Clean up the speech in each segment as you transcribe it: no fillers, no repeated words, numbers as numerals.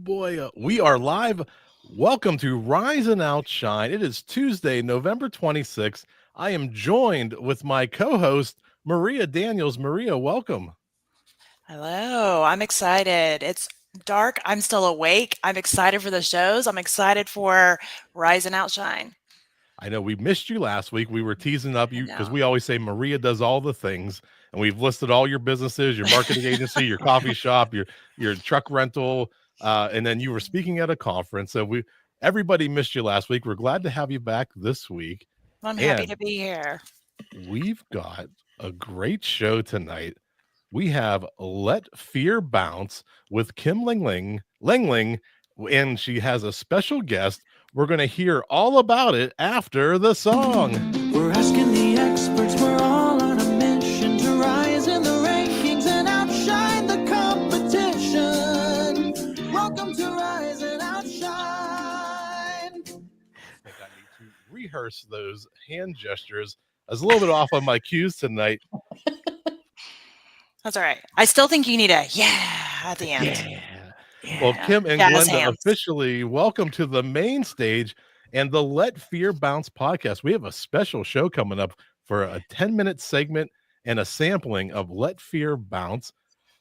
boy, we are live. Welcome to Rise and Outshine. It is Tuesday, November 26th. I am joined with my co-host, Maria Daniels. Maria, welcome. Hello, I'm excited. It's dark. I'm still awake. I'm excited for the shows. I'm excited for Rise and Outshine. I know we missed you last week. We were teasing up I you because know. we always say Maria does all the things, and we've listed all your businesses, your marketing agency, your coffee shop, your truck rental, and then you were speaking at a conference. So everybody missed you last week. We're glad to have you back this week. I'm happy And to be here. we've got a great show tonight. We have Let Fear Bounce with Kim Lengling, and she has a special guest. We're going to hear all about it after the song. We're asking the experts, we're all on a mission to rise in the rankings and outshine the competition. Welcome to Rise and Outshine. I think I need to rehearse those hand gestures. I was a little bit off on my cues tonight. That's all right. I still think you need a yeah at the end. Yeah. Well, Kim and Jazz Glenda, hands. officially welcome to the main stage and the Let Fear Bounce podcast. We have a special show coming up for a 10-minute segment and a sampling of Let Fear Bounce.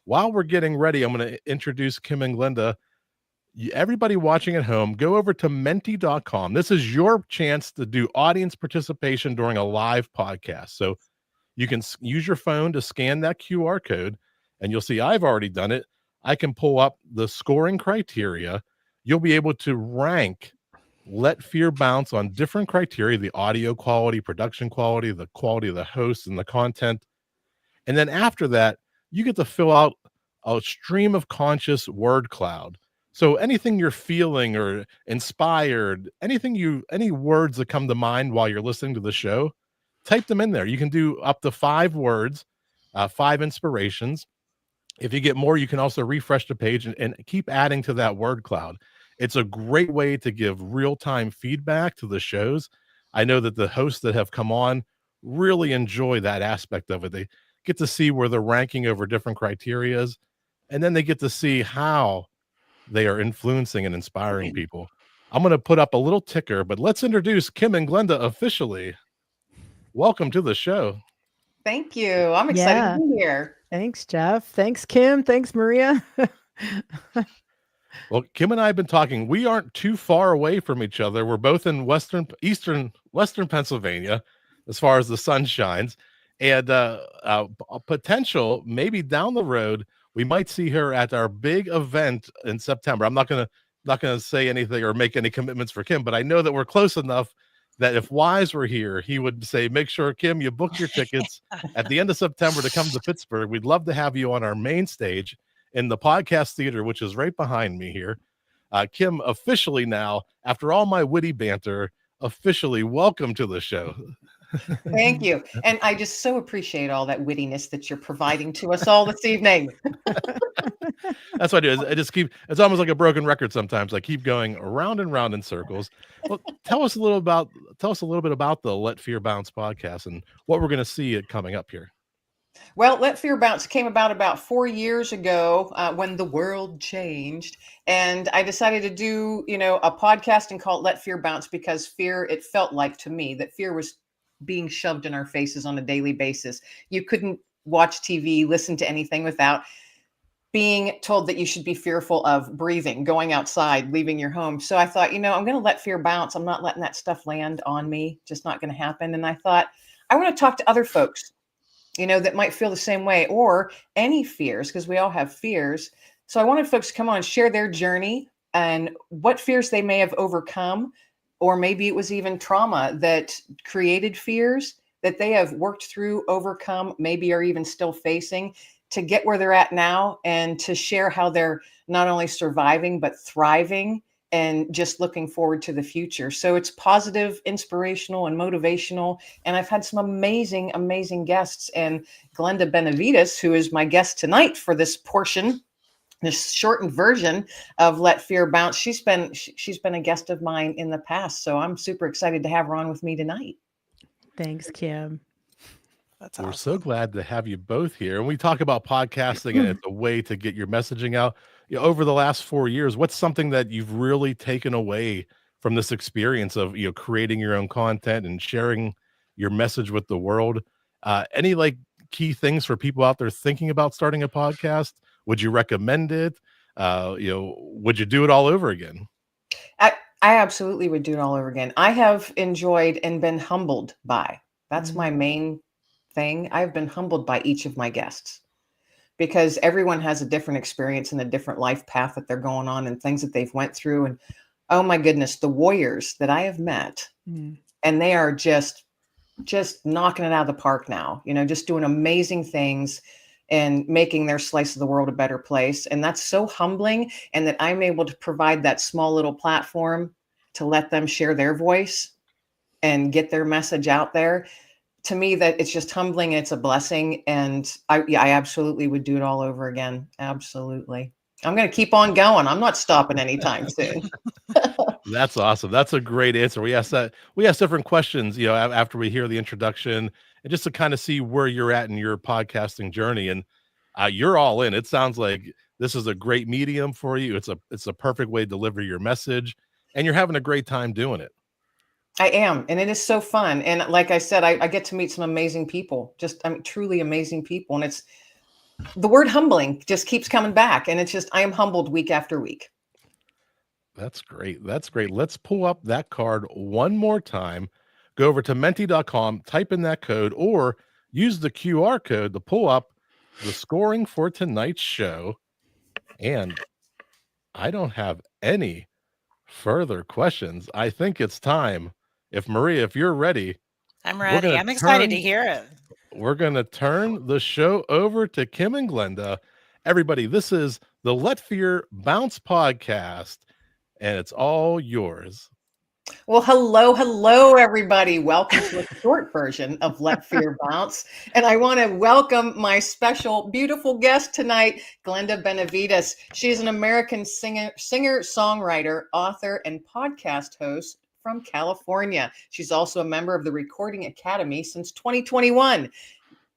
While we're getting ready, I'm going to introduce Kim and Glenda. Everybody watching at home, go over to menti.com. This is your chance to do audience participation during a live podcast. So you can use your phone to scan that QR code, and you'll see I've already done it. I can pull up the scoring criteria. You'll be able to rank Let Fear Bounce on different criteria: the audio quality, production quality, the quality of the host, and the content. And then after that, you get to fill out a stream of conscious word cloud. So anything you're feeling or inspired, any words that come to mind while you're listening to the show, type them in there. You can do up to 5 words, 5 inspirations. If you get more, you can also refresh the page and keep adding to that word cloud. It's a great way to give real-time feedback to the shows. I know that the hosts that have come on really enjoy that aspect of it. They get to see where they're ranking over different criterias, and then they get to see how they are influencing and inspiring people. I'm going to put up a little ticker, but let's introduce Kim and Glenda officially. Welcome to the show. Thank you. I'm excited to be here. Thanks, Jeff. Thanks, Kim. Thanks, Maria. Well, Kim and I have been talking. We aren't too far away from each other. We're both in western Pennsylvania, as far as the sun shines, and a potential maybe down the road we might see her at our big event in September. I'm not gonna say anything or make any commitments for Kim, but I know that we're close enough that if Wize were here, he would say, make sure, Kim, you book your tickets at the end of September to come to Pittsburgh. We'd love to have you on our main stage in the podcast theater, which is right behind me here. Kim, officially now, after all my witty banter, officially welcome to the show. Thank you. And I just so appreciate all that wittiness that you're providing to us all this evening. That's what I do. I just it's almost like a broken record sometimes. I keep going around and round in circles. Well, tell us a little bit about the Let Fear Bounce podcast and what we're going to see it coming up here. Well, Let Fear Bounce came about 4 years ago when the world changed. And I decided to do, a podcast and call it Let Fear Bounce because it felt like to me that fear was being shoved in our faces on a daily basis. You couldn't watch TV, listen to anything without being told that you should be fearful of breathing, going outside, leaving your home. So I thought, I'm going to let fear bounce. I'm not letting that stuff land on me. Just not going to happen. And I thought, I want to talk to other folks, that might feel the same way or any fears, because we all have fears. So I wanted folks to come on and share their journey and what fears they may have overcome, or maybe it was even trauma that created fears that they have worked through, overcome, maybe are even still facing to get where they're at now, and to share how they're not only surviving, but thriving and just looking forward to the future. So it's positive, inspirational, and motivational. And I've had some amazing, amazing guests. And Glenda Benavides, who is my guest tonight for this portion, this shortened version of Let Fear Bounce, she's been a guest of mine in the past. So I'm super excited to have her on with me tonight. Thanks, Kim. That's We're awesome. so glad to have you both here. And we talk about podcasting and it's a way to get your messaging out. over the last 4 years, what's something that you've really taken away from this experience of creating your own content and sharing your message with the world? Any like key things for people out there thinking about starting a podcast? Would you recommend it? Would you do it all over again? I absolutely would do it all over again. I have enjoyed and been humbled by. That's my main thing. I've been humbled by each of my guests because everyone has a different experience and a different life path that they're going on and things that they've went through. And oh my goodness, the warriors that I have met, and they are just knocking it out of the park now, just doing amazing things and making their slice of the world a better place. And that's so humbling. And that I'm able to provide that small little platform to let them share their voice and get their message out there. To me, that it's just humbling and it's a blessing. And I absolutely would do it all over again. Absolutely. I'm going to keep on going. I'm not stopping anytime soon. That's awesome. That's a great answer. We ask different questions, after we hear the introduction, and just to kind of see where you're at in your podcasting journey. And you're all in. It sounds like this is a great medium for you. It's a perfect way to deliver your message, and you're having a great time doing it. I am. And it is so fun. And like I said, I get to meet some amazing people, truly amazing people. And it's the word humbling just keeps coming back. And it's just, I am humbled week after week. That's great. That's great. Let's pull up that card one more time. Go over to menti.com, type in that code, or use the QR code to pull up the scoring for tonight's show. And I don't have any further questions. I think it's time. Maria, if you're ready. I'm ready. I'm excited to hear it. We're going to turn the show over to Kim and Glenda. Everybody, this is the Let Fear Bounce podcast, and it's all yours. Well, hello, everybody. Welcome to a short version of Let Fear Bounce. And I want to welcome my special, beautiful guest tonight, Glenda Benavides. She's an American singer, songwriter, author, and podcast host from California. She's also a member of the Recording Academy since 2021.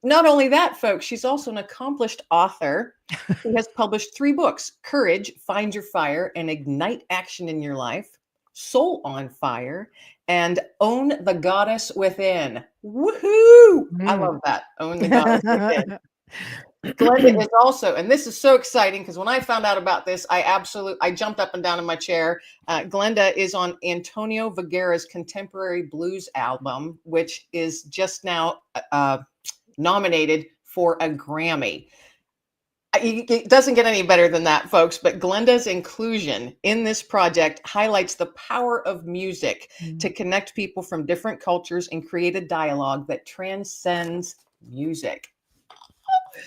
Not only that, folks, she's also an accomplished author who has published 3 books: Courage, Find Your Fire, and Ignite Action in Your Life, Soul on Fire, and Own the Goddess Within. Woohoo! I love that. Own the Goddess Within. Glenda is also, and this is so exciting because when I found out about this, I jumped up and down in my chair. Glenda is on Antonio Viguera's contemporary blues album, which is just now nominated for a Grammy. It doesn't get any better than that, folks, but Glenda's inclusion in this project highlights the power of music to connect people from different cultures and create a dialogue that transcends music.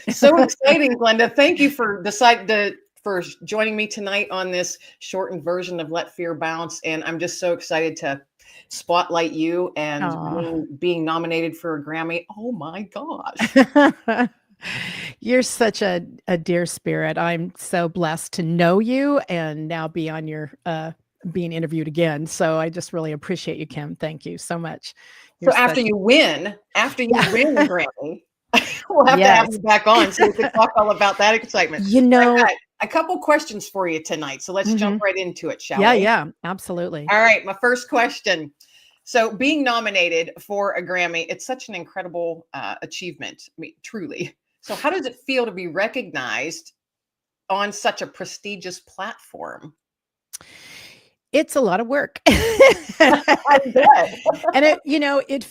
So exciting, Glenda. Thank you for joining me tonight on this shortened version of Let Fear Bounce. And I'm just so excited to spotlight you and being nominated for a Grammy. Oh my gosh. You're such a dear spirit. I'm so blessed to know you and now be on your being interviewed again. So I just really appreciate you, Kim. Thank you so much. So after you win the Grammy, we'll have to have you back on so we can talk all about that excitement. I've got a couple questions for you tonight. So let's jump right into it, shall we? Yeah, absolutely. All right. My first question. So being nominated for a Grammy, it's such an incredible achievement. I mean, truly. So how does it feel to be recognized on such a prestigious platform? It's a lot of work. I bet. And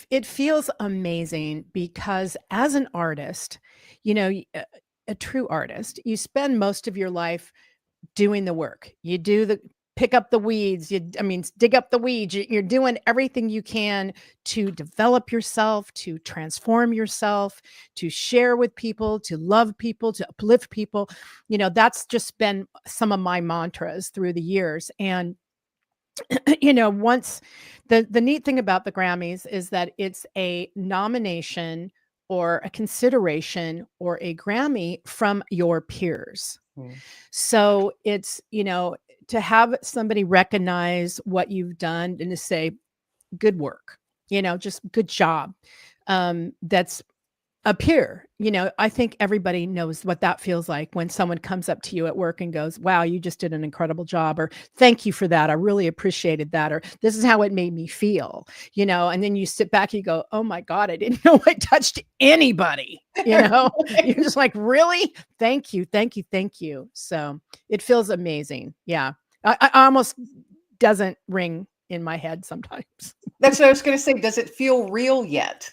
it feels amazing because as an artist, a true artist, you spend most of your life doing the work. You do pick up the weeds, dig up the weeds. You're doing everything you can to develop yourself, to transform yourself, to share with people, to love people, to uplift people. That's just been some of my mantras through the years. And once the neat thing about the Grammys is that it's a nomination or a consideration or a Grammy from your peers. So it's, to have somebody recognize what you've done and to say, good work, just good job. That's appear. I think everybody knows what that feels like when someone comes up to you at work and goes, wow, you just did an incredible job, or thank you for that. I really appreciated that. Or this is how it made me feel, and then you sit back, you go, oh my God, I didn't know I touched anybody, you're just like, really? Thank you. Thank you. Thank you. So it feels amazing. Yeah. I almost doesn't ring in my head sometimes. That's what I was going to say. Does it feel real yet?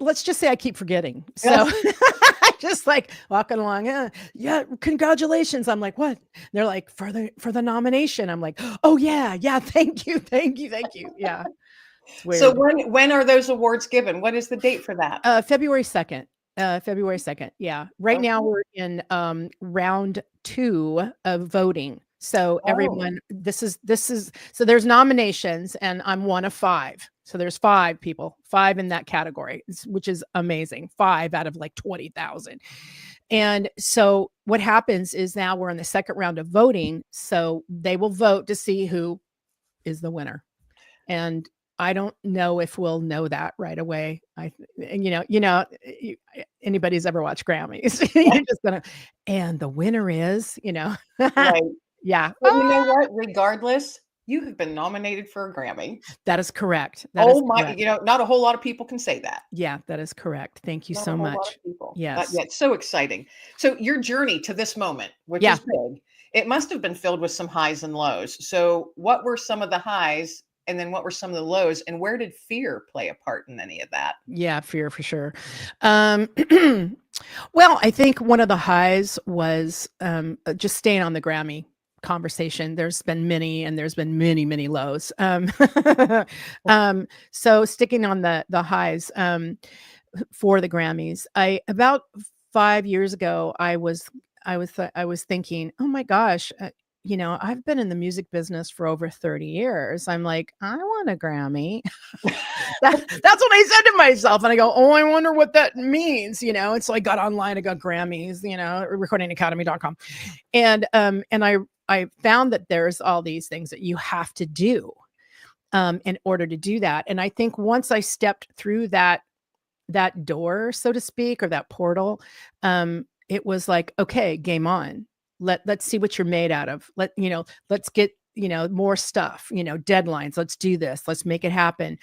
Let's just say I keep forgetting. So I just like walking along. Yeah, congratulations. I'm like, what? They're like, for the nomination. I'm like, oh yeah, thank you. Yeah. It's weird. So when are those awards given? What is the date for that? February 2nd. February 2nd. Yeah. Right now we're in round 2 of voting. So everyone, this is so there's nominations, and I'm one of 5. So there's 5 people, 5 in that category, which is amazing. 5 out of like 20,000. And so what happens is now we're in the second round of voting. So they will vote to see who is the winner. And I don't know if we'll know that right away. Anybody's ever watched Grammys, you're just gonna, and the winner is, Right. Yeah. But you know what? Regardless, you have been nominated for a Grammy. That is correct. Correct. Not a whole lot of people can say that. Yeah, that is correct. Thank you Not so a whole lot much. of people. Yes. Yeah, it's so exciting. So your journey to this moment, which is big, it must have been filled with some highs and lows. So what were some of the highs, and then what were some of the lows, and where did fear play a part in any of that? Yeah, fear for sure. Well, I think one of the highs was just staying on the Grammy conversation. There's been many, and there's been many, many lows. So sticking on the highs for the Grammys, about 5 years ago, I was thinking, oh my gosh, I've been in the music business for over 30 years. I'm like, I want a Grammy. That's what I said to myself. And I go, oh, I wonder what that means. And so I got online, I got Grammys, recordingacademy.com. And I found that there's all these things that you have to do in order to do that. And I think once I stepped through that door, so to speak, or that portal, it was like, okay, game on. Let's see what you're made out of. Let's get, more stuff, deadlines. Let's do this. Let's make it happen.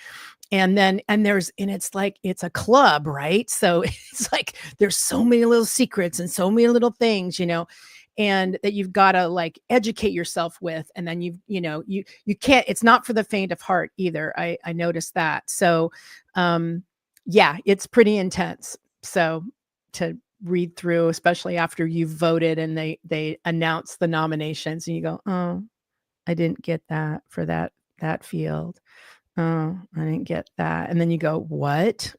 And it's like, it's a club, right? So it's like, there's so many little secrets and so many little things, and that you've got to like educate yourself with. And then you can't, it's not for the faint of heart either. I noticed that. So, yeah, it's pretty intense. So to read through, especially after you've voted and they announce the nominations, and you go, oh, I didn't get that for that field. Oh, I didn't get that. And then you go, what?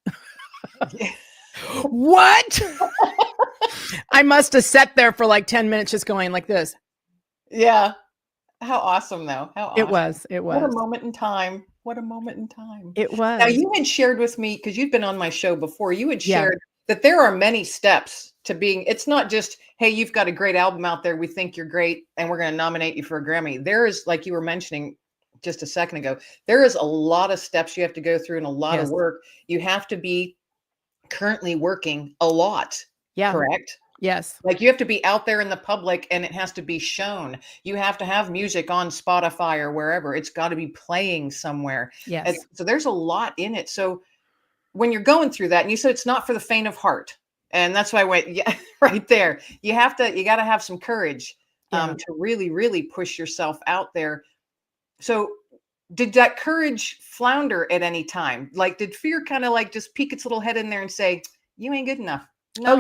What? I must have sat there for like 10 minutes just going like this. Yeah. How awesome, though. How awesome. It was. What a moment in time. What a moment in time. It was. Now, you had shared with me, because you've been on my show before, you had shared that there are many steps to being, it's not just, hey, you've got a great album out there, we think you're great, and we're going to nominate you for a Grammy. There is, like you were mentioning just a second ago, there is a lot of steps you have to go through and a lot of work. You have to be currently working a lot. Yeah. Correct? Yes. Like you have to be out there in the public, and it has to be shown. You have to have music on Spotify or wherever. It's got to be playing somewhere. Yes. And so there's a lot in it. So when you're going through that, and you said it's not for the faint of heart, and that's why I went, yeah, right there. You got to have some courage to really, really push yourself out there. So did that courage flounder at any time? Like, did fear kind of like just peek its little head in there and say, you ain't good enough? No.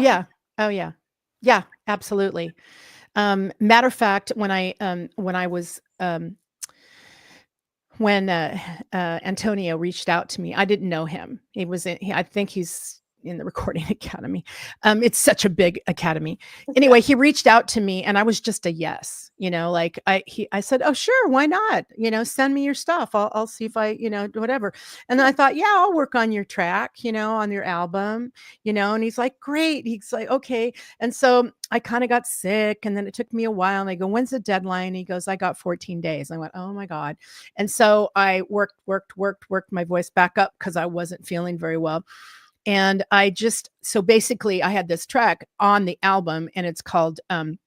Oh yeah. Yeah, absolutely. Matter of fact, when Antonio reached out to me, I didn't know him. I think he's in the Recording Academy. It's such a big academy. Anyway, he reached out to me, and I was just a yes. Like I said, oh sure, why not? Send me your stuff. I'll see if I, whatever. And then I thought, yeah, I'll work on your track, on your album, And he's like, great. He's like, okay. And so I kind of got sick, and then it took me a while. And I go, when's the deadline? And he goes, I got 14 days. I went, oh my God. And so I worked my voice back up because I wasn't feeling very well. And so basically I had this track on the album, and it's called um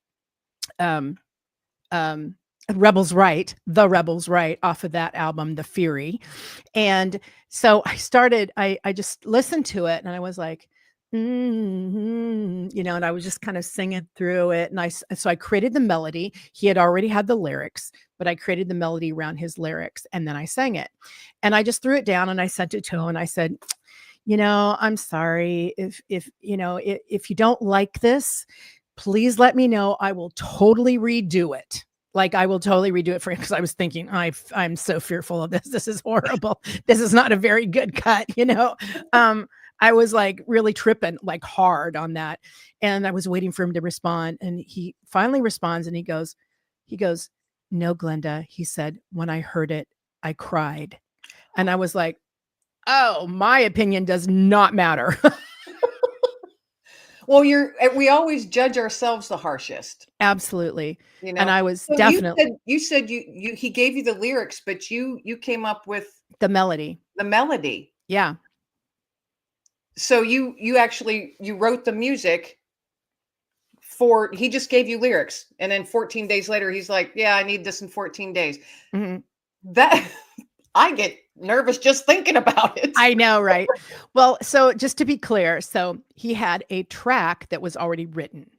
Rebels Right, The Rebels Right, off of that album, The Fury. And so I just listened to it, and I was like, and I was just kind of singing through it. And so I created the melody. He had already had the lyrics, but I created the melody around his lyrics, and then I sang it. And I just threw it down and I sent it to him, and I said, I'm sorry if if you don't like this, please let me know. I will totally redo it. Like, I will totally redo it for you, because I was thinking, I'm so fearful of this. This is horrible. This is not a very good cut, I was like really tripping like hard on that. And I was waiting for him to respond. And he finally responds, and he goes, "No, Glenda," he said, "when I heard it, I cried." And I was like, oh, my opinion does not matter. Well, we always judge ourselves the harshest, Absolutely. you know. And I was So definitely you said he gave you the lyrics, but you came up with the melody. the melody. Yeah. So you wrote the music he just gave you lyrics, and then 14 days later he's like, "Yeah, I need this in 14 days." Mhm. That I get nervous just thinking about it. I know, right? Well, so just to be clear, so he had a track that was already written.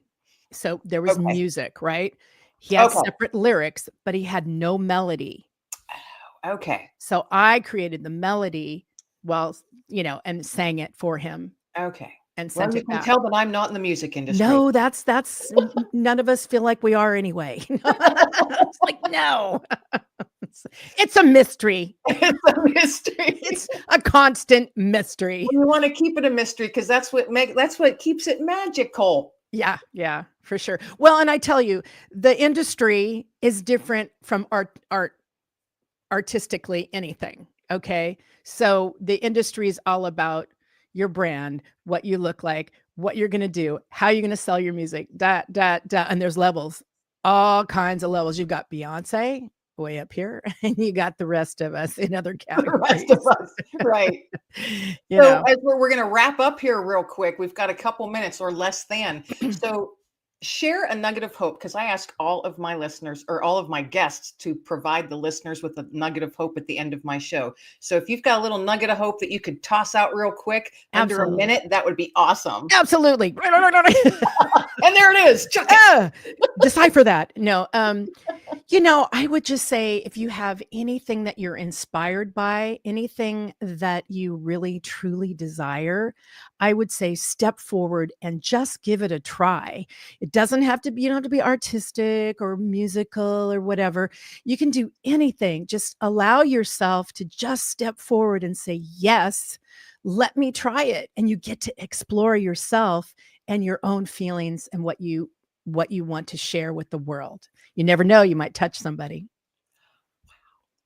So there was Okay. music, right? He had Okay. separate lyrics, but he had no melody. Okay. So I created the melody and sang it for him Okay. and Well, sent you it can back. tell that I'm not in the music industry. No, that's none of us feel like we are anyway. It's like, no. It's a mystery. It's a mystery. It's a constant mystery. We want to keep it a mystery because that's what keeps it magical. Yeah, for sure. Well, and I tell you, the industry is different from art artistically anything. Okay. So the industry is all about your brand, what you look like, what you're going to do, how you're going to sell your music, and there's levels, all kinds of levels. You've got Beyonce way up here, and you got the rest of us in other The categories. rest of us, right? You So know, as we're going to wrap up here real quick, we've got a couple minutes or less than. So share a nugget of hope, because I ask all of my listeners or all of my guests to provide the listeners with a nugget of hope at the end of my show. So if you've got a little nugget of hope that you could toss out real quick under a Absolutely. minute, that would be awesome. Absolutely. And there it is. Chuck it. Decipher that. No, I would just say, if you have anything that you're inspired by, anything that you really truly desire, I would say step forward and just give it a try. It doesn't have to be, you don't have to be artistic or musical or whatever. You can do anything. Just allow yourself to just step forward and say, yes, let me try it. And you get to explore yourself and your own feelings and what you want to share with the world. You never know, you might touch somebody.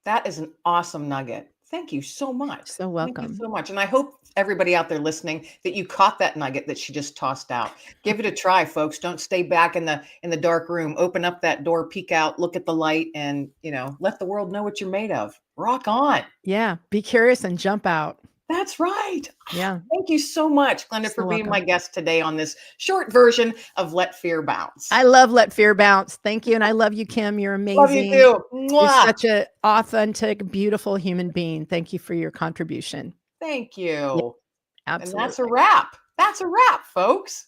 That is an awesome nugget. Thank you so much. So Thank welcome. you so much. And I hope everybody out there listening that you caught that nugget that she just tossed out. Give it a try, folks. Don't stay back in the dark room. Open up that door, peek out, look at the light, and let the world know what you're made of. Rock on. Yeah, be curious and jump out. That's right. Yeah. Thank you so much, Glenda, for So being my welcome. guest today on this short version of Let Fear Bounce. I love Let Fear Bounce. Thank you. And I love you, Kim. You're amazing. Love you too. You're Mwah. such an authentic, beautiful human being. Thank you for your contribution. Thank you. Yeah, And absolutely. that's a wrap. That's a wrap, folks.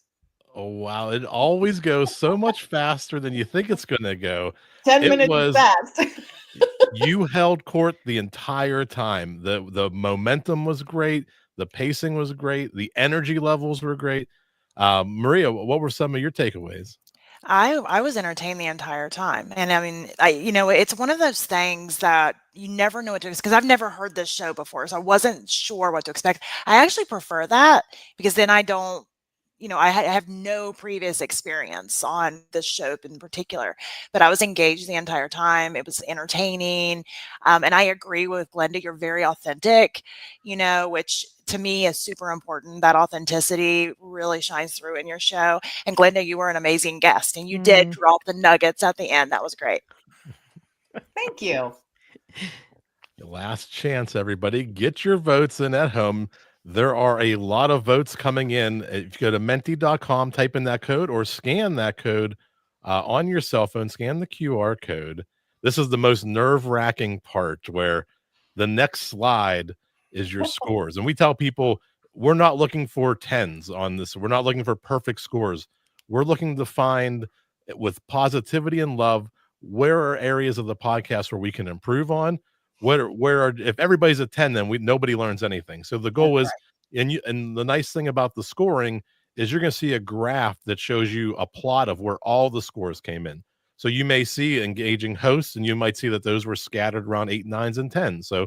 Oh, wow. It always goes so much faster than you think it's going to go. 10 It minutes was- fast. You held court the entire time. The momentum was great. The pacing was great. The energy levels were great. Maria, what were some of your takeaways? I was entertained the entire time. And I mean, it's one of those things that you never know what to expect, because I've never heard this show before. So I wasn't sure what to expect. I actually prefer that, because then I don't, I have no previous experience on this show in particular, but I was engaged the entire time. It was entertaining. And I agree with Glenda. You're very authentic, which to me is super important. That authenticity really shines through in your show. And Glenda, you were an amazing guest, and you did drop the nuggets at the end. That was great. Thank you. Last chance, everybody. Get your votes in at home. There are a lot of votes coming in. If you go to menti.com, type in that code or scan that code on your cell phone, scan the QR code. This is the most nerve-wracking part where the next slide is your scores. And we tell people we're not looking for tens on this. We're not looking for perfect scores. We're looking to find, with positivity and love, where are areas of the podcast where we can improve on. If everybody's a 10, then nobody learns anything. So the goal is, and the nice thing about the scoring is you're going to see a graph that shows you a plot of where all the scores came in. So you may see engaging hosts, and you might see that those were scattered around 8, 9s, and 10s. So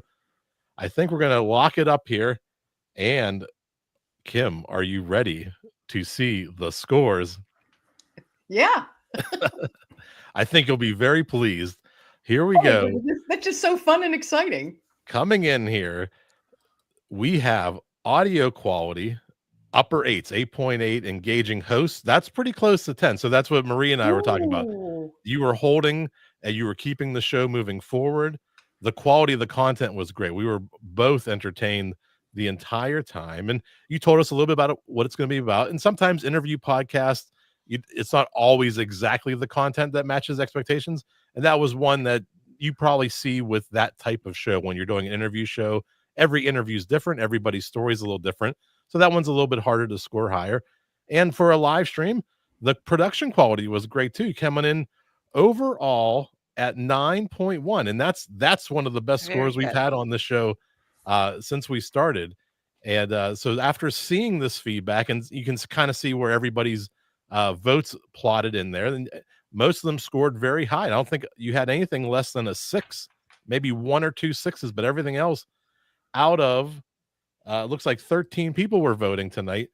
I think we're going to lock it up here. And Kim, are you ready to see the scores? Yeah. I think you'll be very pleased. Here we go. That's just so fun and exciting. Coming in here, we have audio quality, upper 8s, 8.8, engaging hosts. That's pretty close to 10. So that's what Marie and I were talking about. You were holding and you were keeping the show moving forward. The quality of the content was great. We were both entertained the entire time. And you told us a little bit about what it's going to be about. And sometimes interview podcasts, it's not always exactly the content that matches expectations. And that was one that you probably see with that type of show when you're doing an interview show. Every interview is different. Everybody's story is a little different. So that one's a little bit harder to score higher. And for a live stream, the production quality was great too, coming in overall at 9.1. And that's one of the best scores we've had on this show since we started. And so after seeing this feedback, and you can kind of see where everybody's votes plotted in there, and most of them scored very high. I don't think you had anything less than a 6, maybe 1 or 2 6s, but everything else out of looks like 13 people were voting tonight.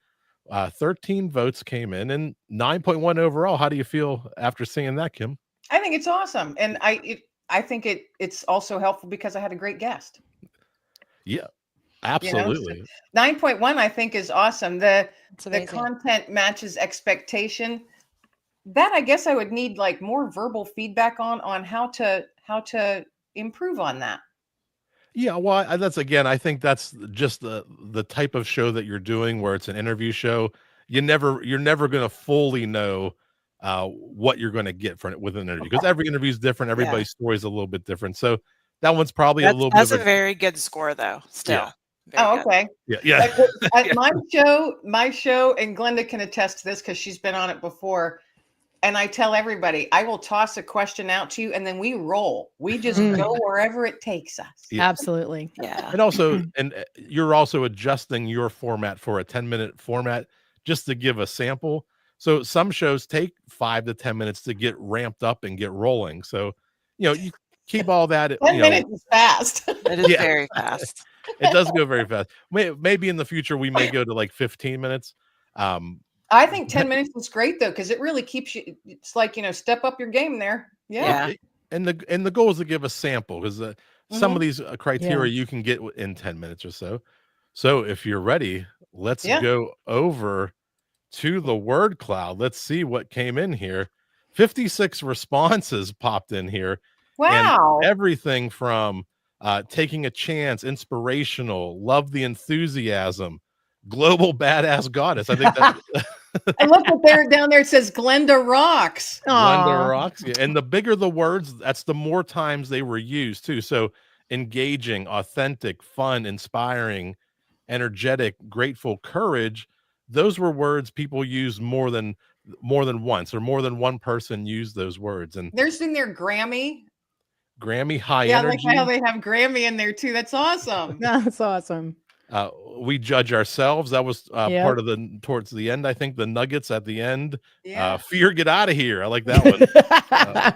13 votes came in and 9.1 overall. How do you feel after seeing that, Kim? I think it's awesome. And I think it's also helpful because I had a great guest. Yeah, absolutely. 9.1 I think is awesome. The content matches expectation. That I guess I would need like more verbal feedback on how to improve on that. Yeah, well, I think that's just the type of show that you're doing, where it's an interview show. You're never going to fully know what you're going to get from it with an interview, because every interview is different. Everybody's story is a little bit different. So that one's probably a little bit. That's a very good score, though. Still. Yeah. Okay. Yeah. At my show, and Glenda can attest to this because she's been on it before. And I tell everybody, I will toss a question out to you, and then we roll. We just go wherever it takes us. Yeah. Absolutely. Yeah. And also, you're also adjusting your format for a 10-minute format just to give a sample. So some shows take 5 to 10 minutes to get ramped up and get rolling. So, you keep all that. 10 minutes is fast. It is very fast. It does go very fast. Maybe in the future we may go to like 15 minutes. I think 10 minutes is great though, because it really keeps you. It's like, step up your game there. Yeah. And the goal is to give a sample, because some of these criteria you can get in 10 minutes or so. So if you're ready, let's go over to the word cloud. Let's see what came in here. 56 responses popped in here. Wow. And everything from taking a chance, inspirational, love the enthusiasm, global badass goddess. I think that I love that they're down there. It says Glenda rocks. Glenda rocks. Yeah. And the bigger the words, that's the more times they were used too. So engaging, authentic, fun, inspiring, energetic, grateful, courage. Those were words people used more than once, or more than one person used those words. And there's in there Grammy high energy. Yeah, like how they have Grammy in there too. That's awesome. That's awesome. We judge ourselves. That was part of towards the end. I think the nuggets at the end. Fear, get out of here. I like that one.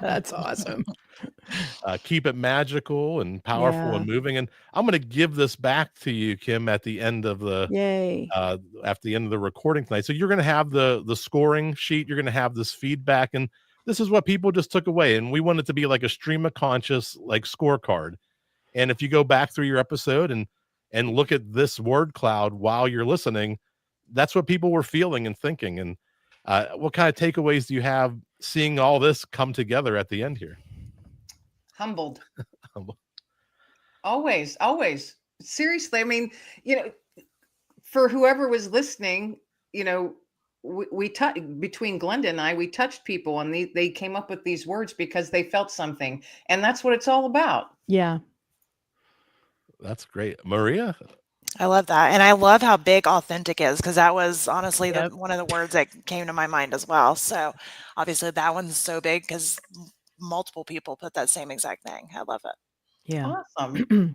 That's awesome. Keep it magical and powerful and moving. And I'm going to give this back to you, Kim, at the end of the at the end of the recording tonight. So you're going to have the scoring sheet. You're going to have this feedback, and this is what people just took away. And we want it to be like a stream of conscious, like scorecard. And if you go back through your episode and look at this word cloud while you're listening, that's what people were feeling and thinking. And what kind of takeaways do you have seeing all this come together at the end here? Humbled. Always. Seriously. I mean, for whoever was listening, between Glenda and I, we touched people, and they came up with these words because they felt something, and that's what it's all about. Yeah. That's great. Maria? I love that. And I love how big authentic is, because that was honestly Yep. one of the words that came to my mind as well. So obviously that one's so big because multiple people put that same exact thing. I love it. Yeah. Awesome.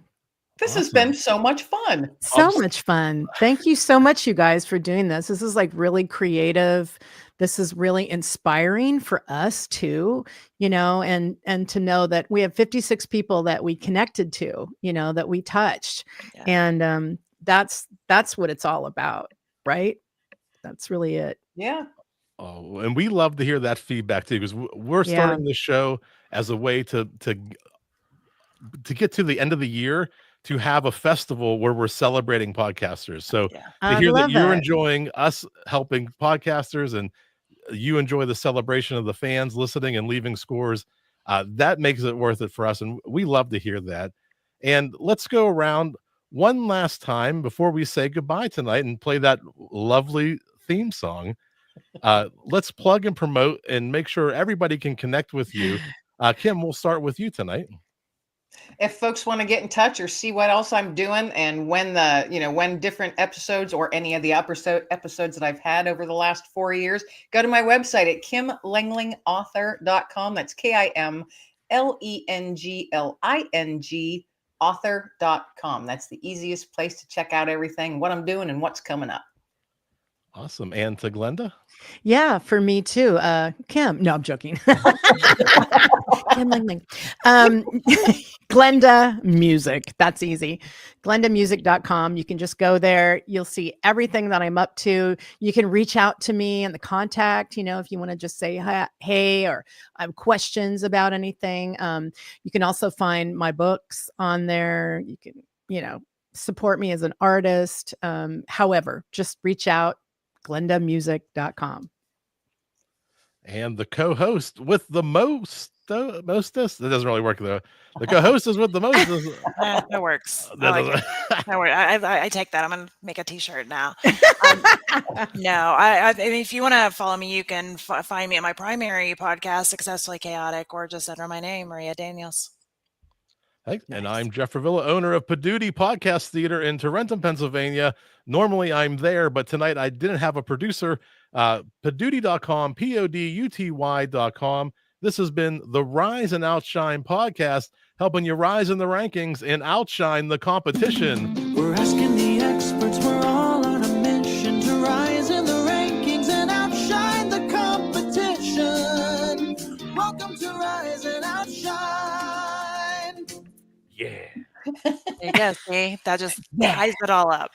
This has been so much fun. So much fun. Thank you so much, you guys, for doing this. This is like really creative. This is really inspiring for us too, and to know that we have 56 people that we connected to, that we touched. Yeah. And that's what it's all about, right? That's really it. Yeah. Oh, and we love to hear that feedback too, because we're starting the show as a way to get to the end of the year, to have a festival where we're celebrating podcasters. So to hear that you're enjoying us helping podcasters, and you enjoy the celebration of the fans listening and leaving scores, that makes it worth it for us. And we love to hear that. And let's go around one last time before we say goodbye tonight and play that lovely theme song. Let's plug and promote and make sure everybody can connect with you. Kim, we'll start with you tonight. If folks want to get in touch or see what else I'm doing, and when different episodes or any of the episodes that I've had over the last 4 years, go to my website at kimlenglingauthor.com. That's KIMLENGLING author.com. That's the easiest place to check out everything, what I'm doing and what's coming up. Awesome. And to Glenda? Yeah, for me too. Kim. No, I'm joking. Kim Lengling. Glenda Music. That's easy. GlendaMusic.com. You can just go there. You'll see everything that I'm up to. You can reach out to me in the contact, if you want to just say hey, or I have questions about anything. You can also find my books on there. You can, support me as an artist. However, just reach out. GlendaMusic.com. And the co-host with the mostest. That doesn't really work though. The co-host is with the mostest. That works. That works. I take that. I'm gonna make a t-shirt now. No, I mean, if you want to follow me, you can find me at my primary podcast, Successfully Chaotic, or just under my name, Maria Daniels. Hey, nice. And I'm Jeff Revilla, owner of Paduti Podcast Theater in Tarentum, Pennsylvania. Normally I'm there, but tonight I didn't have a producer. Paduti.com, PODUTY.com. This has been the Rise and Outshine podcast, helping you rise in the rankings and outshine the competition. We're asking the experts, we're all on a mission to rise in the rankings and outshine the competition. Welcome to Rise and Outshine. Yeah. There you go. See, that just ties it all up.